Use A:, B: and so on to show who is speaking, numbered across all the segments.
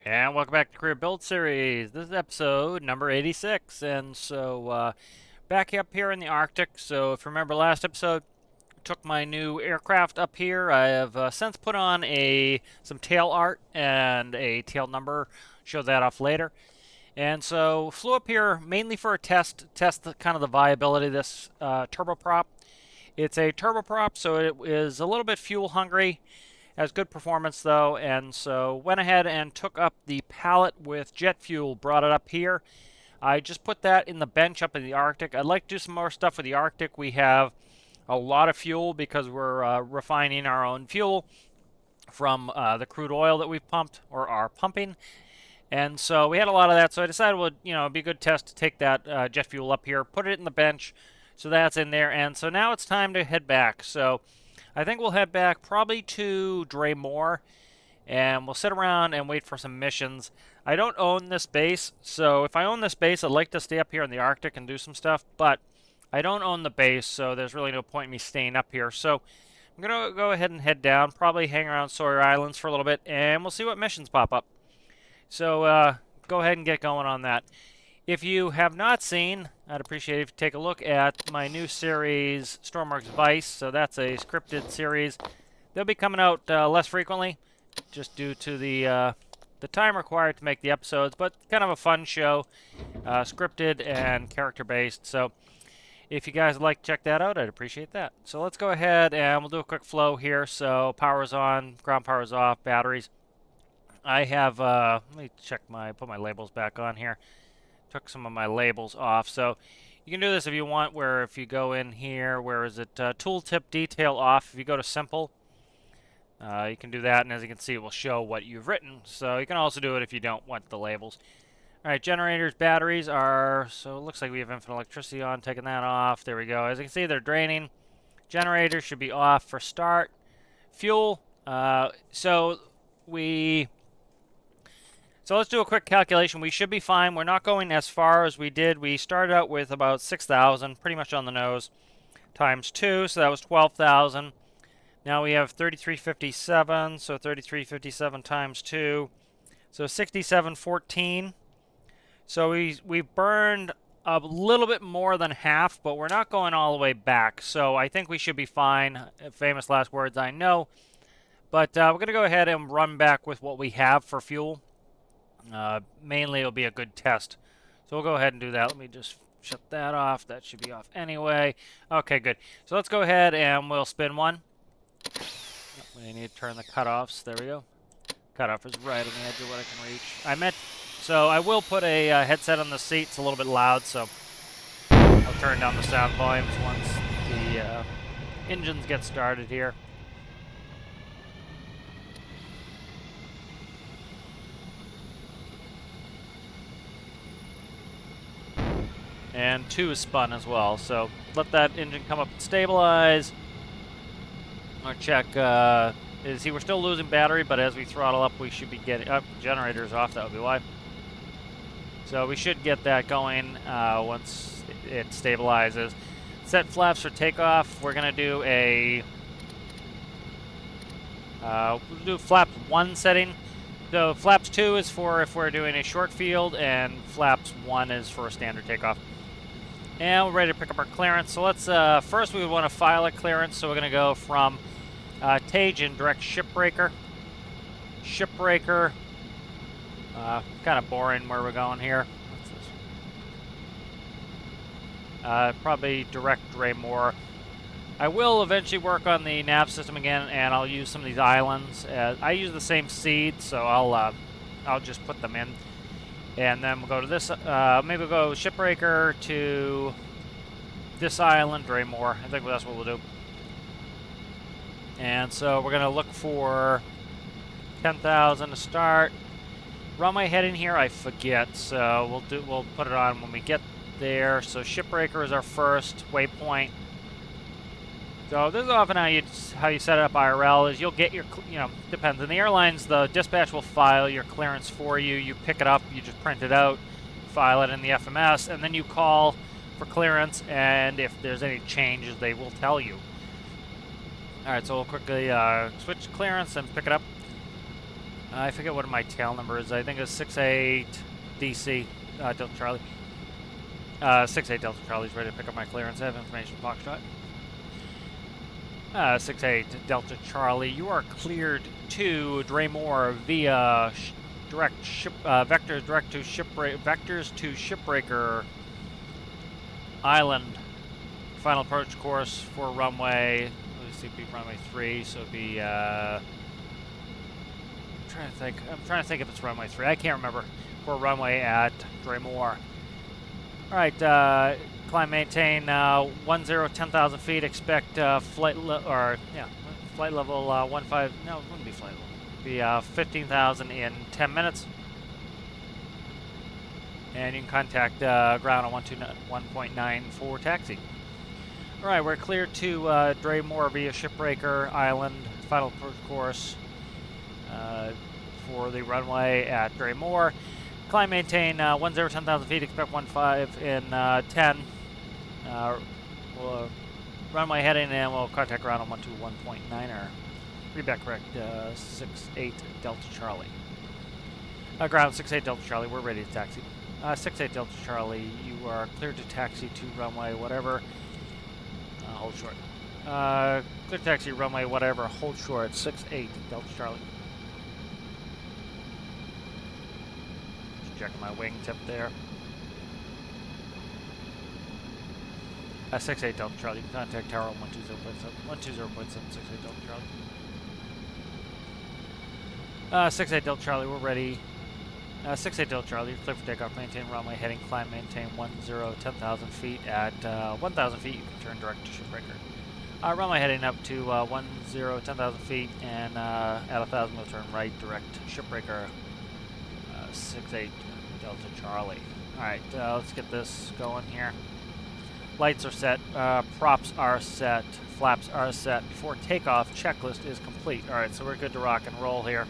A: And welcome back to Career Build Series. This is episode number 86. And so, back up here in the Arctic. So, if you remember last episode, I took my new aircraft up here. I have since put on some tail art and a tail number. Show that off later. And so, flew up here mainly for a test kind of the viability of this turboprop. It's a turboprop, so it is a little bit fuel hungry. Has good performance though, and so went ahead and took up the pallet with jet fuel, brought it up here. I just put that in the bench up in the Arctic. I'd like to do some more stuff with the Arctic. We have a lot of fuel because we're refining our own fuel from the crude oil that we've pumped or are pumping. And so we had a lot of that, so I decided it'd be a good test to take that jet fuel up here, put it in the bench, so that's in there. And so now it's time to head back. So I think we'll head back probably to Dreimor, and we'll sit around and wait for some missions. I don't own this base, so if I own this base, I'd like to stay up here in the Arctic and do some stuff, but I don't own the base, so there's really no point in me staying up here. So I'm going to go ahead and head down, probably hang around Sawyer Islands for a little bit, and we'll see what missions pop up. So go ahead and get going on that. If you have not seen, I'd appreciate it if you take a look at my new series, Stormworks Vice. So that's a scripted series. They'll be coming out less frequently, just due to the time required to make the episodes, but kind of a fun show, scripted and character-based. So if you guys would like to check that out, I'd appreciate that. So let's go ahead and we'll do a quick flow here. So power's on, ground power's off, batteries. I have, let me put my labels back on here. Took some of my labels off. So you can do this if you want, where if you go in here, where is it? Tooltip detail off. If you go to simple, you can do that, and as you can see, it will show what you've written. So you can also do it if you don't want the labels. All right, generators, batteries are, so it looks like we have infinite electricity on, taking that off. There we go. As you can see, they're draining. Generators should be off for start. Fuel, So let's do a quick calculation. We should be fine. We're not going as far as we did. We started out with about 6,000, pretty much on the nose, times 2, so that was 12,000. Now we have 3357, so 3357 times 2, so 6714. So we burned a little bit more than half, but we're not going all the way back. So I think we should be fine. Famous last words, I know. But we're going to go ahead and run back with what we have for fuel. Mainly it'll be a good test. So we'll go ahead and do that. Let me just shut that off. That should be off anyway. Okay, good. So let's go ahead and we'll spin one. We need to turn the cutoffs. There we go. Cutoff is right on the edge of what I can reach. So I will put a headset on the seat. It's a little bit loud, so I'll turn down the sound volumes once the engines get started here. And 2 is spun as well, so let that engine come up and stabilize. I'll check, we're still losing battery, but as we throttle up, we should be getting, generators off, that would be why. So we should get that going once it stabilizes. Set flaps for takeoff. We're going to do we'll do flap 1 setting. So flaps 2 is for if we're doing a short field, and flaps 1 is for a standard takeoff. And we're ready to pick up our clearance. So let's, first we want to file a clearance. So we're going to go from Tage and direct shipbreaker. Shipbreaker. Kind of boring where we're going here. Probably direct Dreimor. I will eventually work on the nav system again, and I'll use some of these islands. I use the same seed, so I'll just put them in. And then we'll go to this, maybe we'll go shipbreaker to this island, Dreimor. I think that's what we'll do. And so we're going to look for 10,000 to start. Runway heading here, I forget, so we'll put it on when we get there. So shipbreaker is our first waypoint. So this is often how you set it up IRL, is you'll get your, depends. In the airlines, the dispatch will file your clearance for you. You pick it up, you just print it out, file it in the FMS, and then you call for clearance, and if there's any changes, they will tell you. All right, so we'll quickly switch clearance and pick it up. I forget what my tail number is. I think it's 68 DC Delta Charlie. 68 Delta Charlie's ready to pick up my clearance. I have information Foxtrot. 68 Delta Charlie, you are cleared to Dreimor via direct ship vectors direct to vectors to shipbreaker island. Final approach course for runway. Let's see, be runway 3, so it'd be I'm trying to think if it's runway 3. I can't remember. For runway at Dreimor. All right, climb, maintain 10,000 feet. Expect flight flight level 15. No, it wouldn't be flight level. It'd be 15,000 in 10 minutes. And you can contact ground on 1.9 for taxi. All right, we're clear to Dreimor via Shipbreaker Island. Final approach course for the runway at Dreimor. Climb, maintain 10,000 feet. Expect 15 in 10. We'll runway heading, and we'll contact ground on 121.9 or read back correct. 68 Delta Charlie. Ground 68 Delta Charlie. We're ready to taxi. 68 Delta Charlie, you are cleared to taxi to runway whatever. Hold short. Clear taxi runway whatever. Hold short. 68 Delta Charlie. Just checking my wingtip there. 68 Delta Charlie. You can contact tower on 120.7. 120.7. 68 Delta Charlie. 68 Delta Charlie, we're ready. 68 Delta Charlie, you're clear for takeoff. Maintain runway heading. Climb, maintain 10,000 feet. At 1,000 feet, you can turn direct to Shipbreaker. Runway heading up to 10,000 feet, and at 1,000, we'll turn right direct to Shipbreaker. 68 Delta Charlie. All right, let's get this going here. Lights are set, props are set, flaps are set. Before takeoff, checklist is complete. All right, so we're good to rock and roll here.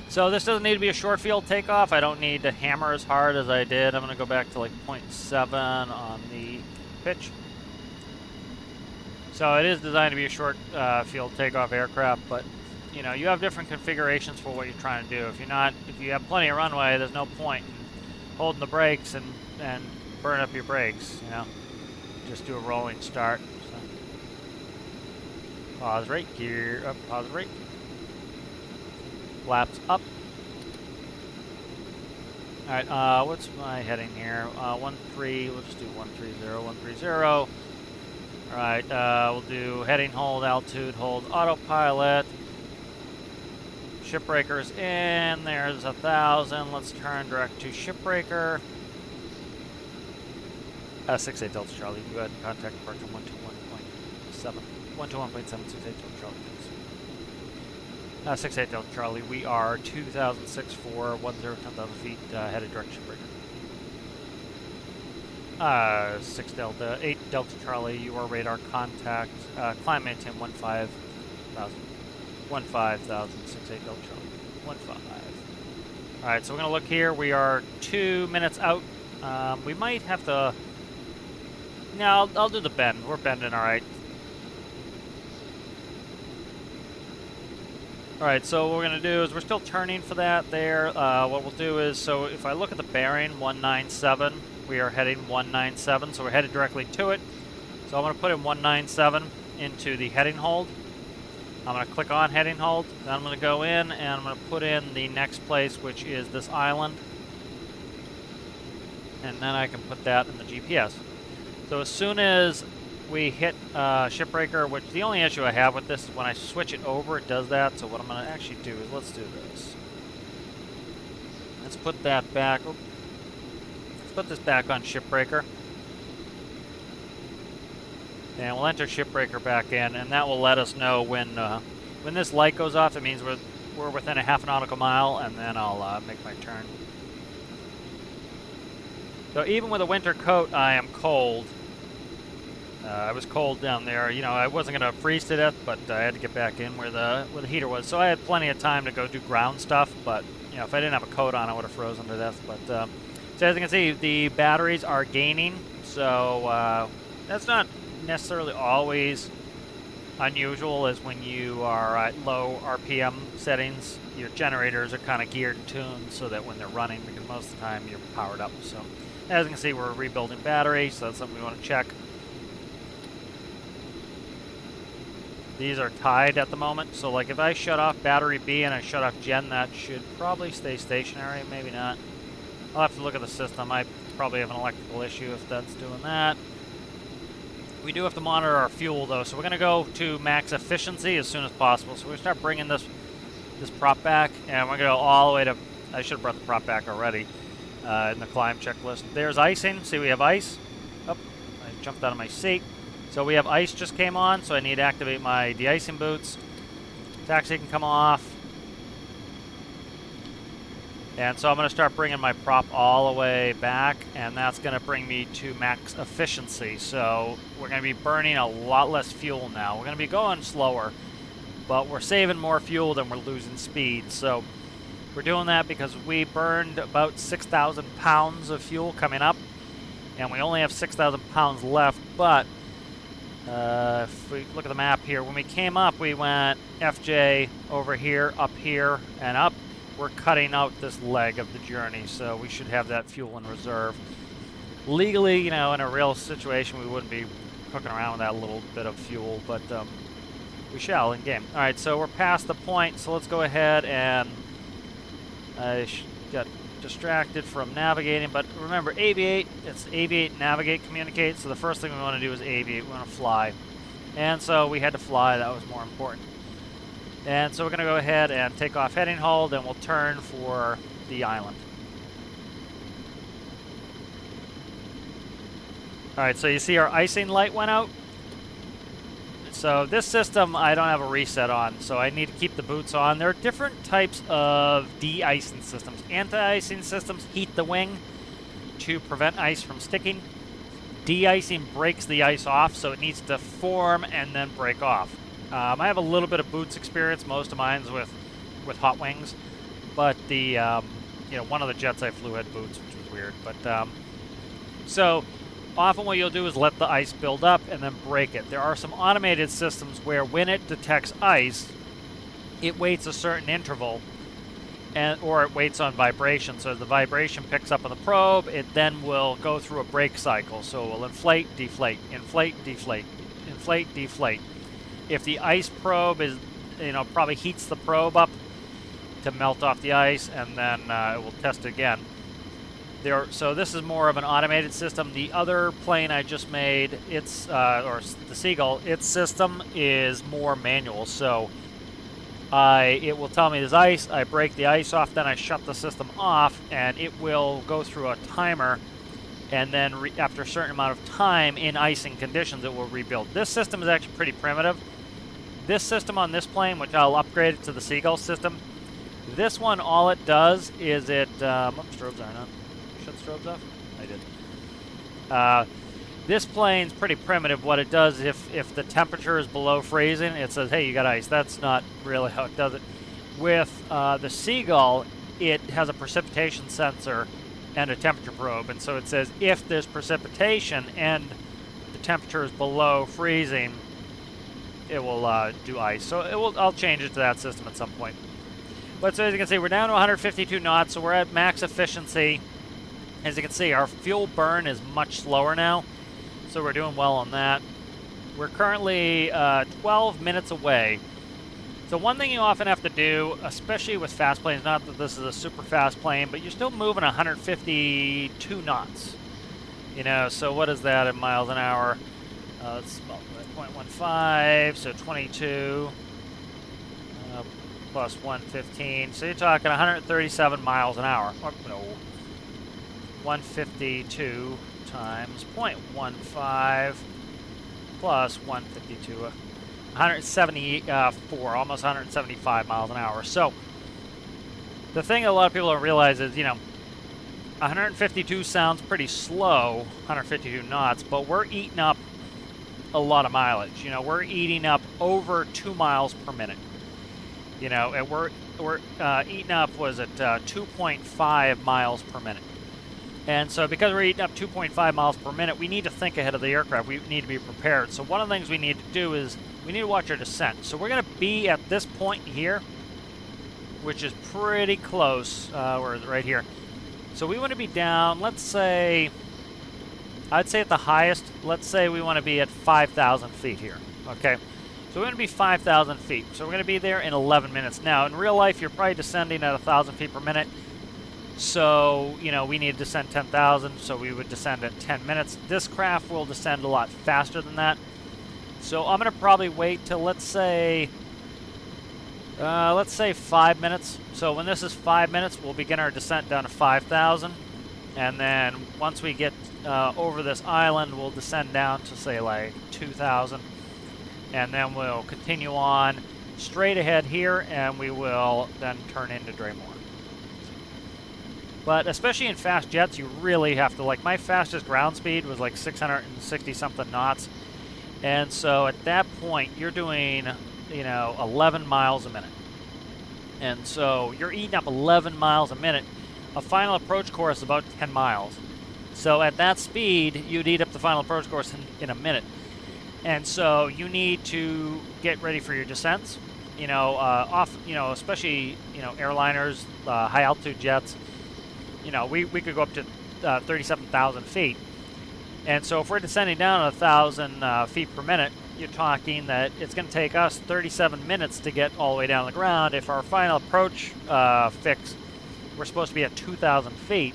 A: So this doesn't need to be a short field takeoff. I don't need to hammer as hard as I did. I'm going to go back to like 0.7 on the pitch. So it is designed to be a short field takeoff aircraft, but you know, you have different configurations for what you're trying to do. If you have plenty of runway, there's no point in holding the brakes and burn up your brakes, you know. Just do a rolling start. So. Pause rate, gear up, pause rate. Flaps up. Alright, what's my heading here? 13, we'll just do 130, 130. Alright, we'll do heading, hold, altitude, hold, autopilot. Shipbreaker's in, there's 1,000. Let's turn direct to Shipbreaker. 68 Delta Charlie, you go ahead and contact departure 121.7. 121.768 Delta Charlie, thanks. 68 Delta Charlie, we are 2006 for 10,000 feet, headed direct to Shipbreaker. 8 Delta Charlie, you are radar contact, climb, maintain 15,000. 15,000, 68 Delta Charlie, 15. Alright, so we're going to look here. We are 2 minutes out. We might have to... No, I'll do the bend. We're bending alright. Alright, so what we're going to do is we're still turning for that there. What we'll do is, so if I look at the bearing, 197, we are heading 197, so we're headed directly to it. So I'm going to put in 197 into the heading hold. I'm going to click on heading hold, then I'm going to go in and I'm going to put in the next place, which is this island. And then I can put that in the GPS. So as soon as we hit Shipbreaker, which the only issue I have with this is when I switch it over, it does that. So what I'm going to actually do is, let's do this. Let's put that back. Let's put this back on Shipbreaker. And we'll enter Shipbreaker back in, and that will let us know when this light goes off. It means we're within a half nautical mile, and then I'll make my turn. So even with a winter coat, I am cold. I was cold down there. You know, I wasn't going to freeze to death, but I had to get back in where the heater was. So I had plenty of time to go do ground stuff, but you know, if I didn't have a coat on, I would have frozen to death. But so as you can see, the batteries are gaining. So that's not necessarily always unusual is when you are at low RPM settings, your generators are kind of geared and tuned so that when they're running, because most of the time you're powered up. So as you can see, we're rebuilding batteries, so that's something we want to check. These are tied at the moment, so like if I shut off battery B and I shut off gen, that should probably stay stationary, maybe not. I'll have to look at the system. I probably have an electrical issue if that's doing that. We do have to monitor our fuel though, so we're going to go to max efficiency as soon as possible. So we're going to start bringing this prop back, and we're going to go all the way to, I should have brought the prop back already in the climb checklist. There's icing. See, we have ice. Oh, I jumped out of my seat. So we have ice just came on, so I need to activate my de-icing boots. Taxi can come off. And so I'm going to start bringing my prop all the way back, and that's going to bring me to max efficiency. So we're going to be burning a lot less fuel now. We're going to be going slower, but we're saving more fuel than we're losing speed. So we're doing that because we burned about 6,000 pounds of fuel coming up, and we only have 6,000 pounds left. But if we look at the map here, when we came up, we went FJ over here, and up. We're cutting out this leg of the journey, so we should have that fuel in reserve. Legally, you know, in a real situation, we wouldn't be cooking around with that little bit of fuel, but we shall in game. All right, so we're past the point, so let's go ahead and I got distracted from navigating, but remember, aviate, it's aviate, navigate, communicate, so the first thing we want to do is aviate. We want to fly. And so we had to fly, that was more important. And so we're going to go ahead and take off heading hold, and we'll turn for the island. Alright, so you see our icing light went out. So this system, I don't have a reset on, so I need to keep the boots on. There are different types of de-icing systems. Anti-icing systems heat the wing to prevent ice from sticking. De-icing breaks the ice off, so it needs to form and then break off. I have a little bit of boots experience. Most of mine's with hot wings, but the you know, one of the jets I flew had boots, which was weird. But so often what you'll do is let the ice build up and then break it. There are some automated systems where when it detects ice, it waits a certain interval, or it waits on vibration. So as the vibration picks up on the probe, it then will go through a break cycle. So it will inflate, deflate, inflate, deflate, inflate, deflate. If the ice probe is, you know, probably heats the probe up to melt off the ice, and then it will test it again. So this is more of an automated system. The other plane I just made, it's or the Seagull, its system is more manual. So it will tell me there's ice. I break the ice off, then I shut the system off, and it will go through a timer. And then after a certain amount of time in icing conditions, it will rebuild. This system is actually pretty primitive. This system on this plane, which I'll upgrade it to the Seagull system, this one, all it does is it... strobes are not. Shut strobes off? I did. This plane's pretty primitive. What it does, if the temperature is below freezing, it says, hey, you got ice. That's not really how it does it. With the Seagull, it has a precipitation sensor and a temperature probe, and so it says if there's precipitation and the temperature is below freezing, it will do ice. So I'll change it to that system at some point. But so as you can see, we're down to 152 knots, so we're at max efficiency. As you can see, our fuel burn is much slower now, so we're doing well on that. We're currently 12 minutes away. So one thing you often have to do, especially with fast planes, not that this is a super fast plane, but you're still moving 152 knots. You know, so what is that in miles an hour? Let's multiply 0.15, so 22 plus 115. So you're talking 137 miles an hour. Or, no, 152 times 0.15 plus 152. 174, almost 175 miles an hour. So the thing that a lot of people don't realize is, you know, 152 sounds pretty slow, 152 knots, but we're eating up a lot of mileage. You know, we're eating up over 2 miles per minute. You know, and we're eating up, was it 2.5 miles per minute. And so because we're eating up 2.5 miles per minute, we need to think ahead of the aircraft. We need to be prepared. So one of the things we need to do is we need to watch our descent. So we're going to be at this point here, which is pretty close. We're right here. So we want to be down, let's say, I'd say at the highest, let's say we want to be at 5,000 feet here. Okay. So we're going to be 5,000 feet. So we're going to be there in 11 minutes. Now, in real life, you're probably descending at 1,000 feet per minute. So, you know, we need to descend 10,000, so we would descend at 10 minutes. This craft will descend a lot faster than that. So I'm going to probably wait till, let's say 5 minutes. So when this is 5 minutes, we'll begin our descent down to 5,000. And then once we get over this island, we'll descend down to, say, like 2,000. And then we'll continue on straight ahead here, and we will then turn into Dreimor. But especially in fast jets, you really have to, like, my fastest ground speed was like 660 something knots. And so at that point, you're doing, you know, 11 miles a minute. And so you're eating up 11 miles a minute. A final approach course is about 10 miles. So at that speed, you'd eat up the final approach course in a minute. And so you need to get ready for your descents. You know, especially, you know, airliners, high altitude jets. You know, we could go up to 37,000 feet. And so if we're descending down 1,000 feet per minute, you're talking that it's going to take us 37 minutes to get all the way down the ground. If our final approach fix, we're supposed to be at 2,000 feet,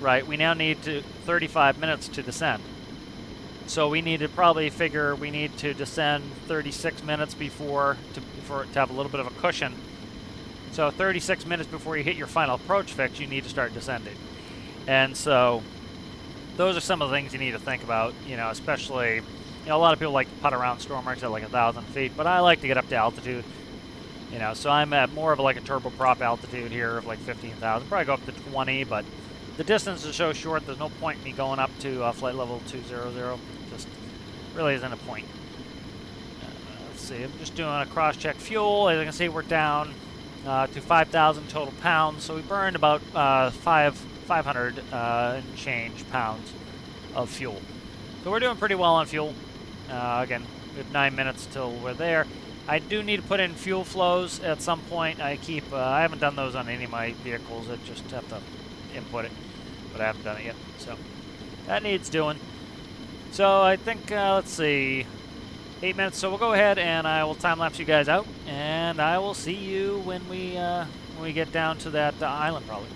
A: right? We now need 35 minutes to descend. So we need to probably figure we need to descend 36 minutes before to have a little bit of a cushion. So 36 minutes before you hit your final approach fix, you need to start descending. And so those are some of the things you need to think about, you know, especially, you know, a lot of people like to putt around Stormworks at like 1,000 feet, but I like to get up to altitude, you know, so I'm at more of like a turboprop altitude here of like 15,000, probably go up to 20, but the distance is so short, there's no point in me going up to flight level 200, just really isn't a point. Let's see, I'm just doing a cross-check fuel. As you can see, we're down to 5,000 total pounds, so we burned about 500 and change pounds of fuel. So we're doing pretty well on fuel. Again, we have 9 minutes till we're there. I do need to put in fuel flows at some point. I haven't done those on any of my vehicles. I just have to input it, but I haven't done it yet. So that needs doing. So I think, let's see, 8 minutes. So we'll go ahead and I will time-lapse you guys out, and I will see you when we get down to that island, probably.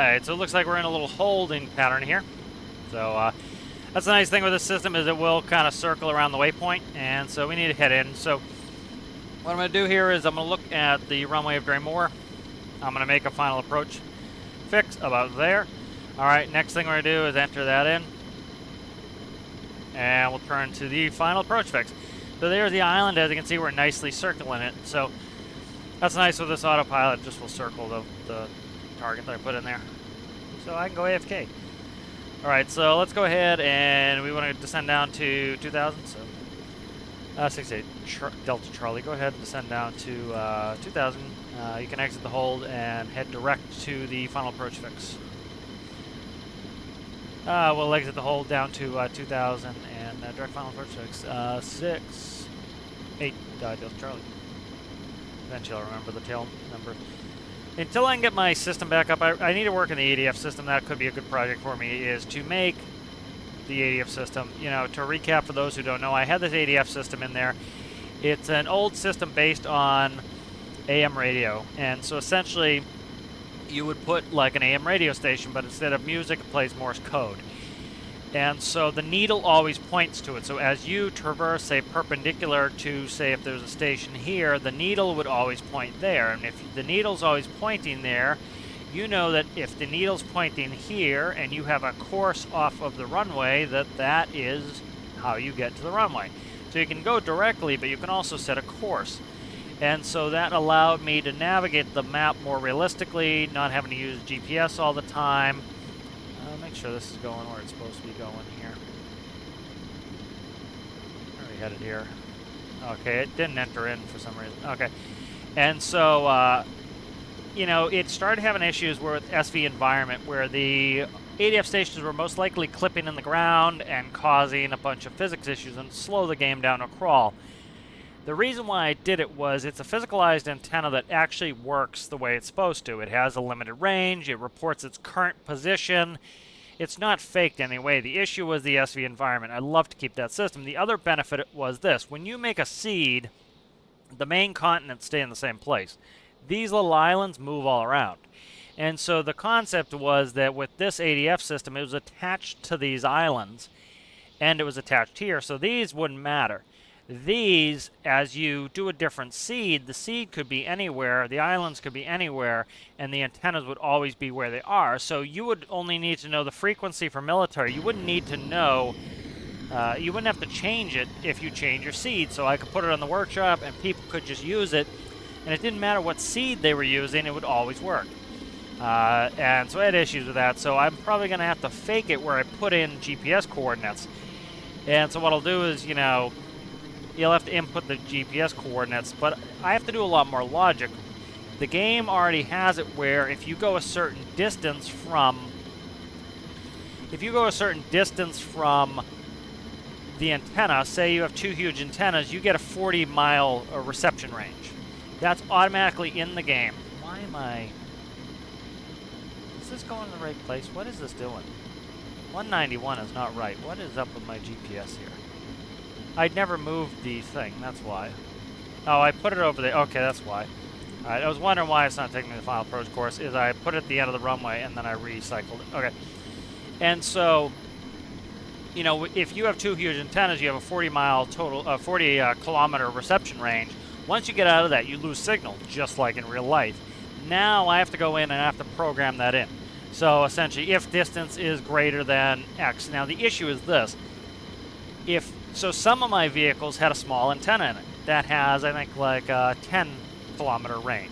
A: Alright, so it looks like we're in a little holding pattern here. So that's the nice thing with this system is it will kind of circle around the waypoint, and so we need to head in. So what I'm going to do here is I'm going to look at the runway of Dreimor. I'm going to make a final approach fix about there. Alright, next thing we're going to do is enter that in. And we'll turn to the final approach fix. So there's the island. As you can see, we're nicely circling it. So that's nice with this autopilot. Just will circle the target that I put in there. So I can go AFK. Alright, so let's go ahead and we want to descend down to 2000. So 68 Delta Charlie, go ahead and descend down to 2000. You can exit the hold and head direct to the final approach fix. We'll exit the hold down to 2000 and direct final approach fix. 8 Delta Charlie. Eventually I'll remember the tail number. Until I can get my system back up, I need to work in the ADF system. That could be a good project for me, is to make the ADF system. You know, to recap for those who don't know, I had this ADF system in there. It's an old system based on AM radio. And so essentially, you would put like an AM radio station, but instead of music, it plays Morse code. And so the needle always points to it. So as you traverse, say, perpendicular to, say, if there's a station here, the needle would always point there. And if the needle's always pointing there, you know that if the needle's pointing here and you have a course off of the runway, that is how you get to the runway. So you can go directly, but you can also set a course. And so that allowed me to navigate the map more realistically, not having to use GPS all the time. Make sure this is going where it's supposed to be going here. Where are we headed here? Okay, it didn't enter in for some reason. Okay. And so, you know, it started having issues with SV environment where the ADF stations were most likely clipping in the ground and causing a bunch of physics issues and slow the game down to a crawl. The reason why I did it was it's a physicalized antenna that actually works the way it's supposed to. It has a limited range, it reports its current position. It's not faked anyway. The issue was the SV environment. I love to keep that system. The other benefit was this. When you make a seed, the main continents stay in the same place. These little islands move all around. And so the concept was that with this ADF system, it was attached to these islands, and it was attached here, so these wouldn't matter. These, as you do a different seed, the seed could be anywhere, the islands could be anywhere, and the antennas would always be where they are. So you would only need to know the frequency for military. You wouldn't need to know, you wouldn't have to change it if you change your seed. So I could put it on the workshop, and people could just use it, and it didn't matter what seed they were using, it would always work. And so I had issues with that, so I'm probably going to have to fake it where I put in GPS coordinates. And so what I'll do is, you know, you'll have to input the GPS coordinates, but I have to do a lot more logic. The game already has it where if you go a certain distance from the antenna, say you have two huge antennas, you get a 40-mile reception range. That's automatically in the game. Why am I... Is this going to the right place? What is this doing? 191 is not right. What is up with my GPS here? I'd never moved the thing, that's why. Oh, I put it over there. Okay, that's why. Alright, I was wondering why it's not taking me to the final approach course, is I put it at the end of the runway and then I recycled it. Okay. And so, you know, if you have two huge antennas, you have a 40-mile total, 40-kilometer reception range. Once you get out of that, you lose signal, just like in real life. Now I have to go in and I have to program that in. So essentially, if distance is greater than X. Now the issue is this. So some of my vehicles had a small antenna in it that has, I think, like a 10-kilometer range.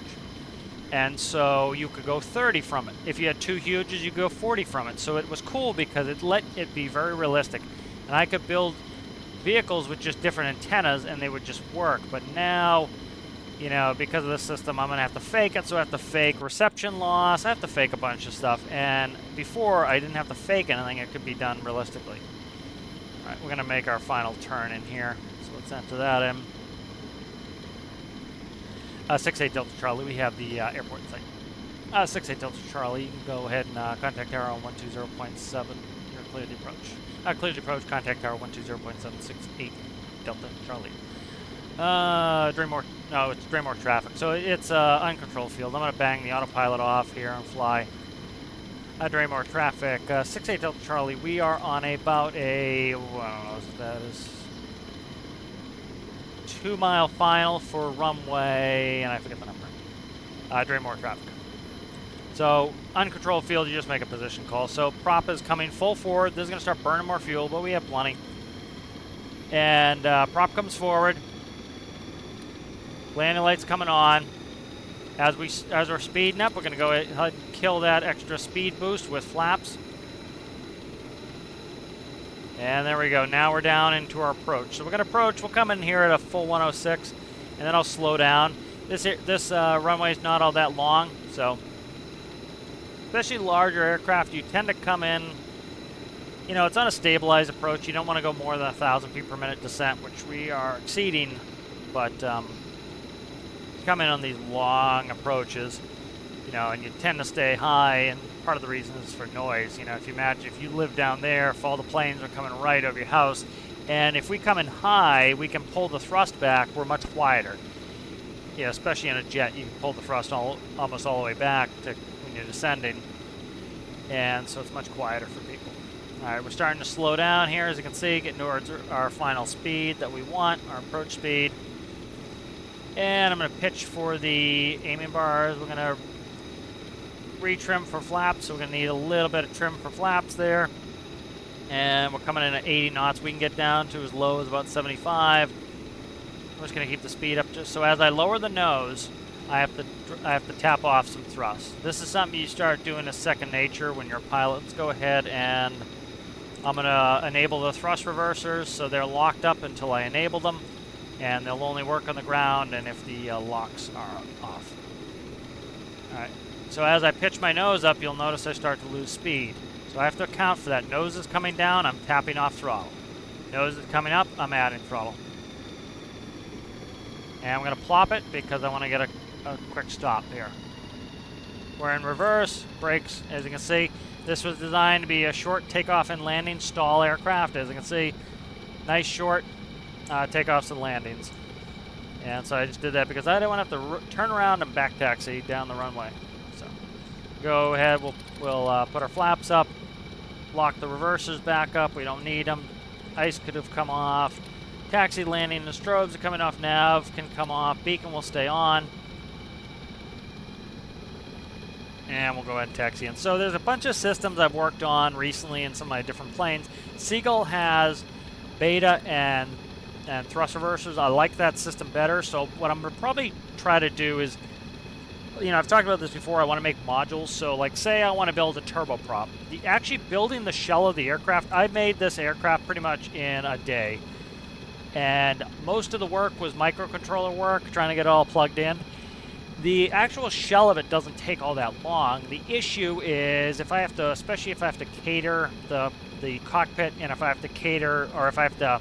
A: And so you could go 30 from it. If you had two huges, you could go 40 from it. So it was cool because it let it be very realistic. And I could build vehicles with just different antennas and they would just work. But now, you know, because of this system, I'm going to have to fake it. So I have to fake reception loss. I have to fake a bunch of stuff. And before, I didn't have to fake anything. It could be done realistically. All right, we're going to make our final turn in here. So let's enter that in. 68 Delta Charlie, we have the airport site. 68 Delta Charlie, you can go ahead and contact tower on 120.7. You're clear to approach. Clear to approach, contact tower 120.768 Delta Charlie. Dreimor, no, it's Dreimor traffic. So it's uncontrolled field. I'm going to bang the autopilot off here and fly. Dreimor traffic, 68 Delta Charlie. We are on about a, well, I don't know what that is, 2-mile final for runway, and I forget the number. Dreimor traffic. So, uncontrolled field, you just make a position call. So, prop is coming full forward. This is going to start burning more fuel, but we have plenty. And prop comes forward. Landing lights coming on. As we're speeding up, we're going to go ahead and kill that extra speed boost with flaps. And there we go. Now we're down into our approach. So we're going to approach. We'll come in here at a full 106, and then I'll slow down. This runway is not all that long, so especially larger aircraft, you tend to come in. You know, it's on a stabilized approach. You don't want to go more than 1,000 feet per minute descent, which we are exceeding, but come in on these long approaches, you know, and you tend to stay high, and part of the reason is for noise. You know, if you imagine if you live down there, if all the planes are coming right over your house, and if we come in high, we can pull the thrust back, we're much quieter. You know, especially in a jet, you can pull the thrust almost all the way back to when you're descending, and so it's much quieter for people. All right, we're starting to slow down here, as you can see, getting towards our final speed that we want, our approach speed. And I'm going to pitch for the aiming bars. We're going to retrim for flaps, so we're going to need a little bit of trim for flaps there. And we're coming in at 80 knots. We can get down to as low as about 75. I'm just going to keep the speed up just so as I lower the nose, I have to tap off some thrust. This is something you start doing as second nature when you're a pilot. Let's go ahead and I'm going to enable the thrust reversers so they're locked up until I enable them. And they'll only work on the ground and if the locks are off. Alright, so as I pitch my nose up, you'll notice I start to lose speed. So I have to account for that. Nose is coming down, I'm tapping off throttle. Nose is coming up, I'm adding throttle. And I'm going to plop it because I want to get a quick stop here. We're in reverse, brakes, as you can see. This was designed to be a short takeoff and landing stall aircraft, as you can see. Nice short takeoffs and landings. And so I just did that because I didn't want to have to turn around and back taxi down the runway. So go ahead, we'll put our flaps up, lock the reversers back up, we don't need them. Ice could have come off. Taxi landing, the strobes are coming off, nav can come off, beacon will stay on. And we'll go ahead and taxi in. So there's a bunch of systems I've worked on recently in some of my different planes. Seagull has beta and thrust reversers. I like that system better. So what I'm going to probably try to do is, you know, I've talked about this before, I want to make modules. So like say I want to build a turboprop. Actually building the shell of the aircraft, I made this aircraft pretty much in a day. And most of the work was microcontroller work, trying to get it all plugged in. The actual shell of it doesn't take all that long. The issue is if I have to, especially if I have to cater the cockpit, and if I have to cater, or if I have to,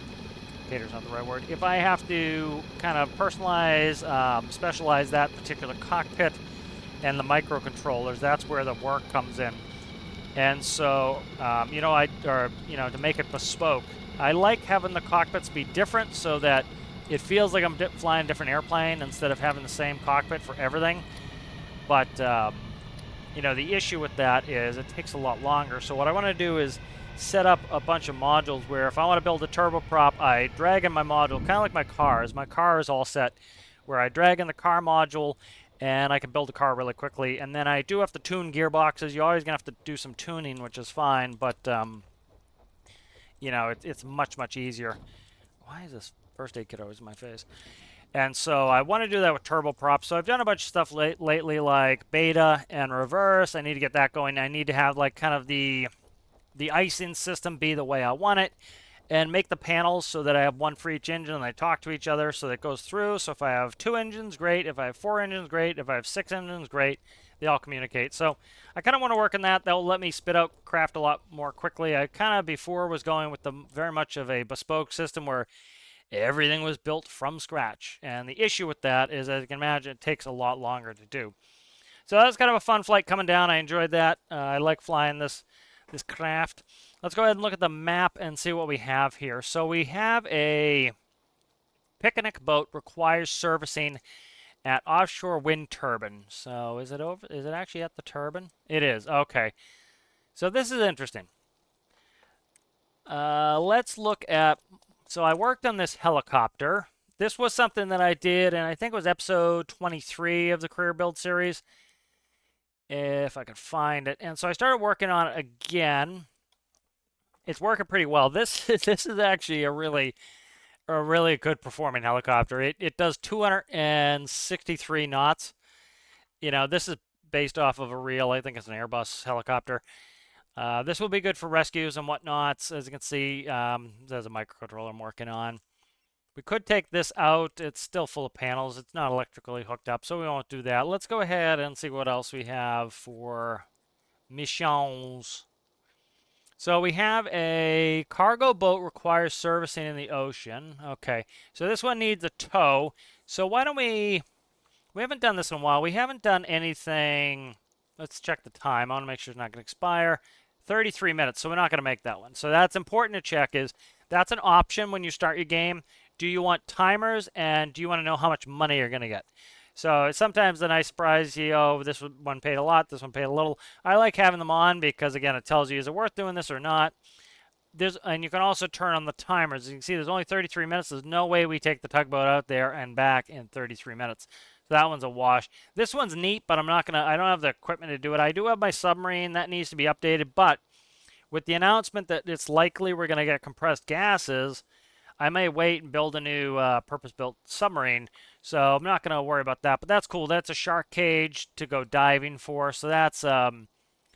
A: cater's not the right word, if I have to kind of personalize, specialize that particular cockpit and the microcontrollers, that's where the work comes in. And so, you know, to make it bespoke, I like having the cockpits be different so that it feels like I'm flying a different airplane instead of having the same cockpit for everything. But, you know, the issue with that is it takes a lot longer. So what I want to do is set up a bunch of modules where if I want to build a turboprop, I drag in my module, kind of like my cars. My car is all set where I drag in the car module and I can build a car really quickly. And then I do have to tune gearboxes. You're always going to have to do some tuning, which is fine. But, you know, it's much, much easier. Why is this first aid kit always in my face? And so I want to do that with turboprop. So I've done a bunch of stuff lately like beta and reverse. I need to get that going. I need to have like kind of the icing system be the way I want it and make the panels so that I have one for each engine and they talk to each other so that it goes through. So if I have 2 engines, great. If I have 4 engines, great. If I have 6 engines, great. They all communicate. So I kind of want to work on that. That will let me spit out craft a lot more quickly. I kind of before was going with the very much of a bespoke system where everything was built from scratch. And the issue with that is, as you can imagine, it takes a lot longer to do. So that was kind of a fun flight coming down. I enjoyed that. I like flying this craft. Let's go ahead and look at the map and see what we have here. So we have a picnic boat requires servicing at offshore wind turbine. So is it actually at the turbine? It is. Okay. So this is interesting. Let's look at, so I worked on this helicopter. This was something that I did, and I think it was episode 23 of the Career Build series, if I could find it. And so I started working on it again. It's working pretty well. This this is actually a really good performing helicopter. It does 263 knots. You know, this is based off of a real, I think it's an Airbus helicopter. This will be good for rescues and whatnots. As you can see, there's a microcontroller I'm working on. We could take this out. It's still full of panels. It's not electrically hooked up, so we won't do that. Let's go ahead and see what else we have for missions. So we have a cargo boat requires servicing in the ocean. Okay, so this one needs a tow. So why don't we haven't done this in a while. We haven't done anything. Let's check the time. I want to make sure it's not going to expire. 33 minutes, so we're not going to make that one. So that's important to check. That's an option when you start your game. Do you want timers, and do you want to know how much money you're going to get? So sometimes the nice surprise, this one paid a lot, this one paid a little. I like having them on because, again, it tells you, is it worth doing this or not? And you can also turn on the timers. As you can see, there's only 33 minutes. There's no way we take the tugboat out there and back in 33 minutes. So that one's a wash. This one's neat, but I don't have the equipment to do it. I do have my submarine. That needs to be updated, but with the announcement that it's likely we're going to get compressed gases, I may wait and build a new purpose-built submarine. So I'm not going to worry about that, but that's cool. That's a shark cage to go diving for. So that's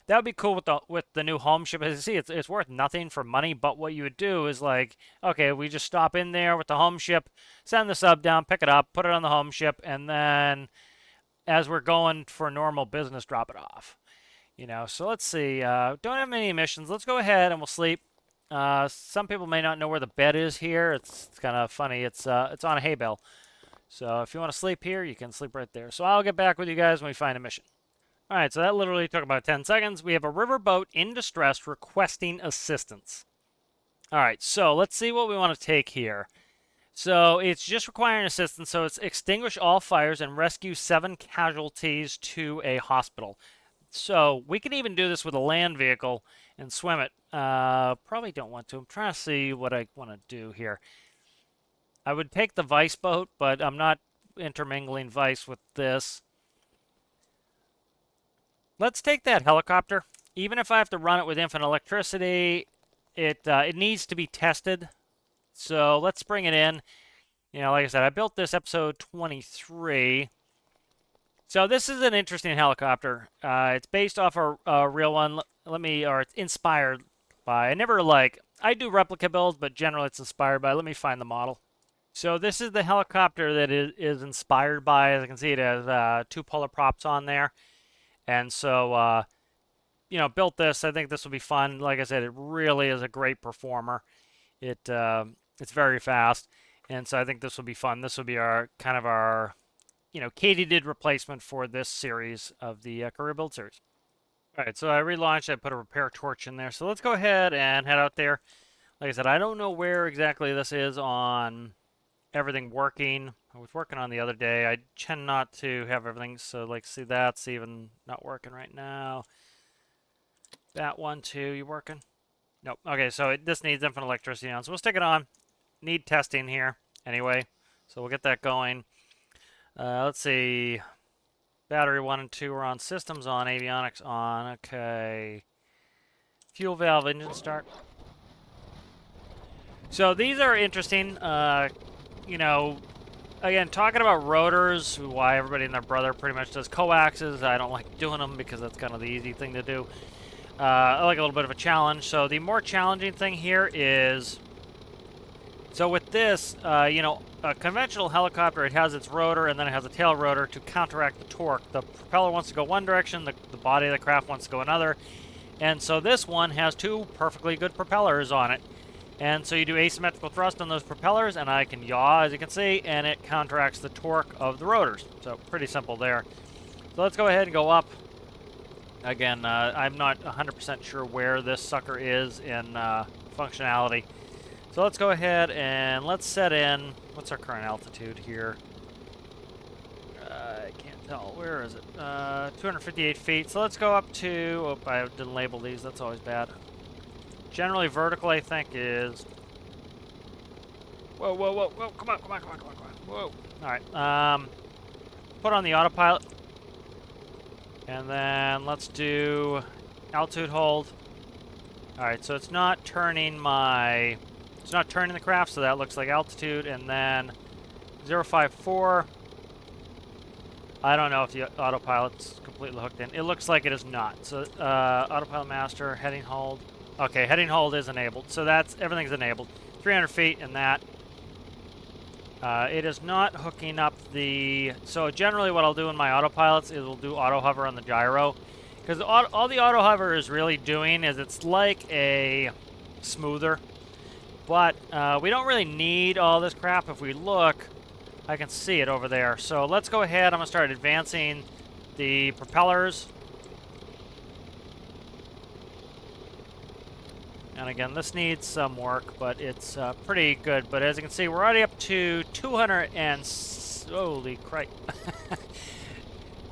A: that would be cool with the new home ship. As you see, it's worth nothing for money, but what you would do is like, okay, we just stop in there with the home ship, send the sub down, pick it up, put it on the home ship, and then as we're going for normal business, drop it off. So let's see. Don't have many emissions. Let's go ahead and we'll sleep. Some people may not know where the bed is here. It's kind of funny. It's on a hay bale. So if you want to sleep here, you can sleep right there. So I'll get back with you guys when we find a mission. All right, so that literally took about 10 seconds. We have a riverboat in distress requesting assistance. All right, so let's see what we want to take here. So it's just requiring assistance. So it's extinguish all fires and rescue 7 casualties to a hospital. So we can even do this with a land vehicle and swim it. Probably don't want to. I'm trying to see what I want to do here. I would take the Vice boat, but I'm not intermingling Vice with this. Let's take that helicopter. Even if I have to run it with infinite electricity, it needs to be tested. So let's bring it in. Like I said, I built this episode 23. So this is an interesting helicopter. It's based off a real one. It's inspired by. I do replica builds, but generally it's inspired by. Let me find the model. So this is the helicopter that is inspired by. As you can see, it has 2 polar props on there. And so, built this. I think this will be fun. Like I said, it really is a great performer. It's very fast. And so I think this will be fun. This will be our katydid replacement for this series of the Career Build series. All right, so I relaunched. I put a repair torch in there. So let's go ahead and head out there. Like I said, I don't know where exactly this is on everything working. I was working on the other day. I tend not to have everything. So see, that's even not working right now. That one too, you working? Nope. Okay, so this needs infinite electricity on. So we'll stick it on. Need testing here anyway. So we'll get that going. Let's see. Battery 1 and 2 are on. Systems on. Avionics on. Okay. Fuel valve engine start. So these are interesting. Again, talking about rotors, why everybody and their brother pretty much does coaxes. I don't like doing them because that's kind of the easy thing to do. I like a little bit of a challenge. So the more challenging thing here is, so with this, a conventional helicopter, it has its rotor and then it has a tail rotor to counteract the torque. The propeller wants to go one direction, the body of the craft wants to go another. And so this one has 2 perfectly good propellers on it. And so you do asymmetrical thrust on those propellers, and I can yaw, as you can see, and it counteracts the torque of the rotors. So pretty simple there. So let's go ahead and go up. Again, I'm not 100% sure where this sucker is in functionality. So let's go ahead and let's set in, what's our current altitude here? I can't tell. Where is it? 258 feet. So let's go up to... Oh, I didn't label these. That's always bad. Generally, vertical, I think, is... Whoa, whoa, whoa, whoa. Come on, come on, come on, come on, come on. Whoa. All right. Put on the autopilot. And then let's do altitude hold. All right, so it's not turning my... It's not turning the craft, so that looks like altitude. And then 054... I don't know if the autopilot's completely hooked in. It looks like it is not. So, autopilot master, heading hold. Okay, heading hold is enabled. So that's, everything's enabled. 300 feet and that. It is not hooking up the, so generally what I'll do in my autopilots is we'll do auto hover on the gyro. Because all the auto hover is really doing is it's like a smoother. But we don't really need all this crap. If we look, I can see it over there. So let's go ahead. I'm going to start advancing the propellers. And again, this needs some work, but it's pretty good. But as you can see, we're already up to 200 and... Holy crap.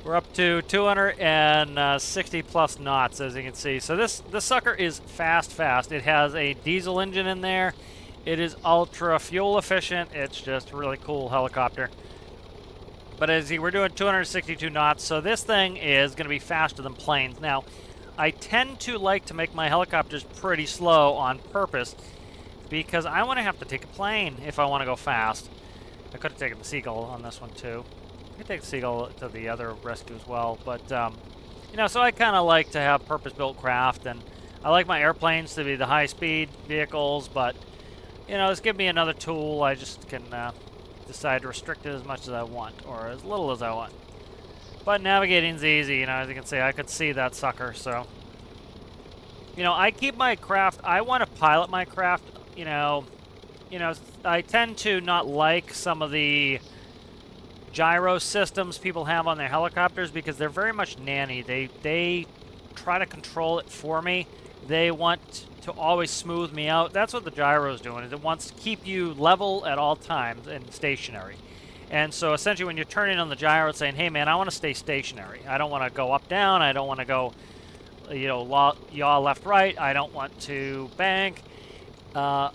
A: We're up to 260 plus knots, as you can see. So this sucker is fast. It has a diesel engine in there. It is ultra fuel efficient. It's just a really cool helicopter. But as you see, we're doing 262 knots, so this thing is going to be faster than planes. Now, I tend to like to make my helicopters pretty slow on purpose because I want to have to take a plane if I want to go fast. I could have taken the Seagull on this one too. I could take the Seagull to the other rescue as well, but you know, so I kind of like to have purpose-built craft, and I like my airplanes to be the high-speed vehicles, but you know, just give me another tool. I just can decide to restrict it as much as I want, or as little as I want. But navigating's easy, you know, as you can see, I could see that sucker, so. You know, I keep my craft, I want to pilot my craft, you know, I tend to not like some of the gyro systems people have on their helicopters because they're very much nanny. They try to control it for me. They want to always smooth me out. That's what the gyro's doing, is it wants to keep you level at all times and stationary. And so essentially when you're turning on the gyro, it's saying, hey man, I want to stay stationary. I don't want to go up, down. I don't want to go, you know, yaw left, right. I don't want to bank. A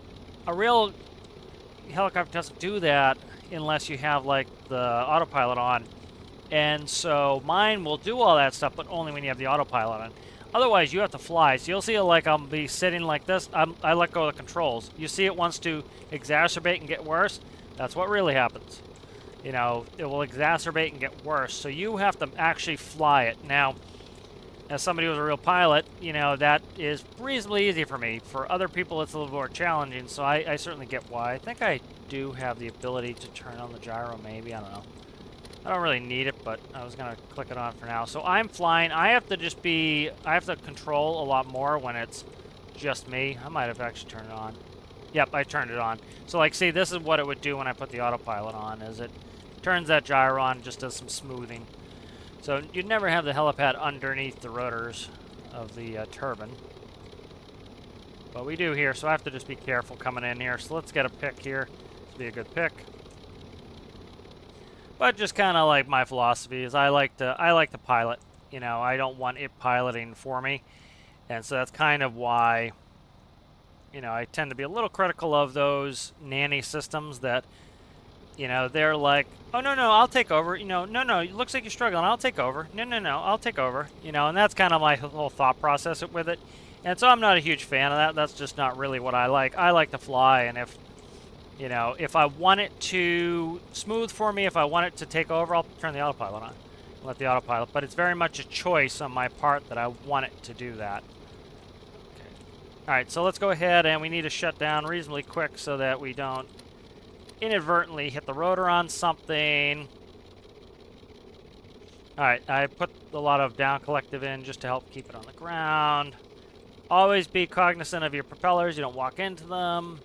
A: real helicopter doesn't do that unless you have like the autopilot on. And so mine will do all that stuff, but only when you have the autopilot on. Otherwise, you have to fly. So you'll see like I'll be sitting like this. I let go of the controls. You see it wants to exacerbate and get worse. That's what really happens. You know, it will exacerbate and get worse. So you have to actually fly it. Now, as somebody who's a real pilot, you know, that is reasonably easy for me. For other people, it's a little more challenging. So I certainly get why. I think I do have the ability to turn on the gyro, maybe. I don't know. I don't really need it, but I was going to click it on for now. So I'm flying. I have to just be... I have to control a lot more when it's just me. I might have actually turned it on. Yep, I turned it on. So, like, see, this is what it would do when I put the autopilot on, is it turns that gyro on, just does some smoothing. So you'd never have the helipad underneath the rotors of the turbine. But we do here, so I have to just be careful coming in here. So let's get a pick here. This will be a good pick. But just kind of like my philosophy is I like to pilot. You know, I don't want it piloting for me. And so that's kind of why, you know, I tend to be a little critical of those nanny systems that, you know, they're like, oh, no, I'll take over. You know, no, it looks like you're struggling. I'll take over. No, I'll take over. You know, and that's kind of my whole thought process with it. And so I'm not a huge fan of that. That's just not really what I like. I like to fly, and if, you know, if I want it to smooth for me, if I want it to take over, I'll turn the autopilot on. Let the autopilot. But it's very much a choice on my part that I want it to do that. Okay. All right, so let's go ahead, and we need to shut down reasonably quick so that we don't inadvertently hit the rotor on something. All right, I put a lot of down collective in just to help keep it on the ground. Always be cognizant of your propellers. You don't walk into them.